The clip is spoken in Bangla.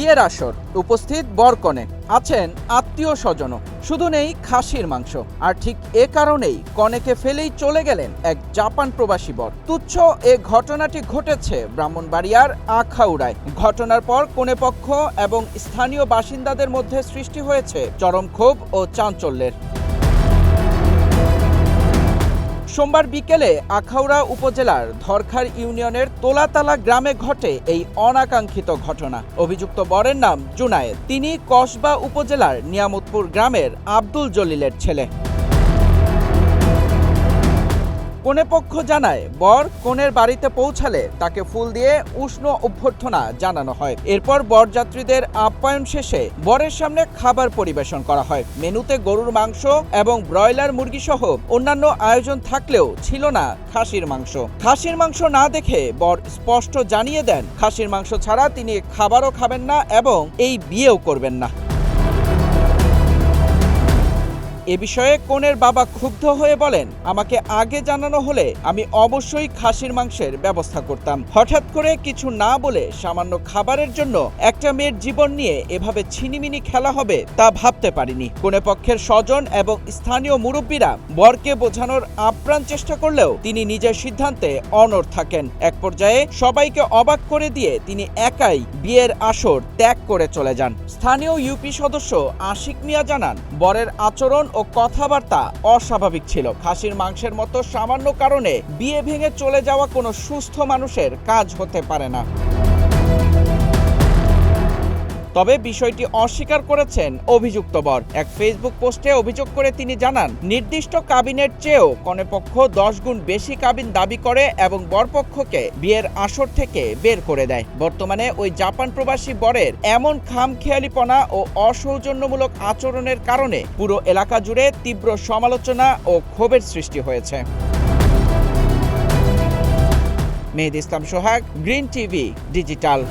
বিয়ের আসর, উপস্থিত বরকনে, আছেন আত্মীয় স্বজনও, শুধু নেই খাসির মাংস। আর ঠিক এ কারণেই কনেকে ফেলেই চলে গেলেন এক জাপান প্রবাসী বর। তুচ্ছ এ ঘটনাটি ঘটেছে ব্রাহ্মণবাড়িয়ার আখাউড়ায়। ঘটনার পর কনেপক্ষ এবং স্থানীয় বাসিন্দাদের মধ্যে সৃষ্টি হয়েছে চরম ক্ষোভ ও চাঞ্চল্যের। সোমবার বিকেলে আখাউড়া উপজেলার ধরখার ইউনিয়নের তোলাতালা গ্রামে ঘটে এই অনাকাঙ্ক্ষিত ঘটনা। অভিযুক্ত বরের নাম জুনায়েদ। তিনি কসবা উপজেলার নিয়ামতপুর গ্রামের আব্দুল জলিলের ছেলে। কনেপক্ষ জানায়, বর কনের বাড়িতে পৌঁছালে তাকে ফুল দিয়ে উষ্ণ অভ্যর্থনা জানানো হয়। এরপর বরযাত্রীদের আপ্যায়ন শেষে বরের সামনে খাবার পরিবেশন করা হয়। মেনুতে গরুর মাংস এবং ব্রয়লার মুরগি সহ অন্যান্য আয়োজন থাকলেও ছিল না খাসির মাংস। খাসির মাংস না দেখে বর স্পষ্ট জানিয়ে দেন, খাসির মাংস ছাড়া তিনি খাবারও খাবেন না এবং এই বিয়েও করবেন না। এ বিষয়ে কনের বাবা ক্ষুব্ধ হয়ে বলেন, আমাকে আগে জানানো হলে আমি অবশ্যই খাসির মাংসের ব্যবস্থা করতাম। হঠাৎ করে কিছু না বলে সামান্য খাবারের জন্য একটা মেয়ের জীবন নিয়ে এভাবে ছিনিমিনি খেলা হবে তা ভাবতে পারিনি। কনে পক্ষের স্বজন এবং স্থানীয় মুরব্বীরা বরকে বোঝানোর আপ্রাণ চেষ্টা করলেও তিনি নিজের সিদ্ধান্তে অনড় থাকেন। এক পর্যায়ে সবাইকে অবাক করে দিয়ে তিনি একাই বিয়ের আসর ত্যাগ করে চলে যান। স্থানীয় ইউপি সদস্য আশিক মিয়া জানান, বরের আচরণ ও কথাবার্তা অস্বাভাবিক ছিল। খাসির মাংসের মতো সামান্য কারণে বিয়ে ভেঙে চলে যাওয়া কোনো সুস্থ মানুষের কাজ হতে পারে না। তবে বিষয়টি অস্বীকার করেছেন অভিযুক্ত বর। এক ফেসবুক পোস্টে অভিযোগ করে তিনি জানান, নির্দিষ্ট কাবিনের চেয়েও কনেপক্ষ 10 গুণ বেশি কাবিন দাবি করে এবং বরপক্ষকে বিয়ের আসর থেকে বের করে দেয়। বর্তমানে ওই জাপান প্রবাসী বরের এমন খামখেয়ালিপনা ও অসৌজন্যমূলক আচরণের কারণে পুরো এলাকা জুড়ে তীব্র সমালোচনা ও ক্ষোভের সৃষ্টি হয়েছে। মেহেদী ইসলাম সোহাগ, গ্রিন টিভি ডিজিটাল।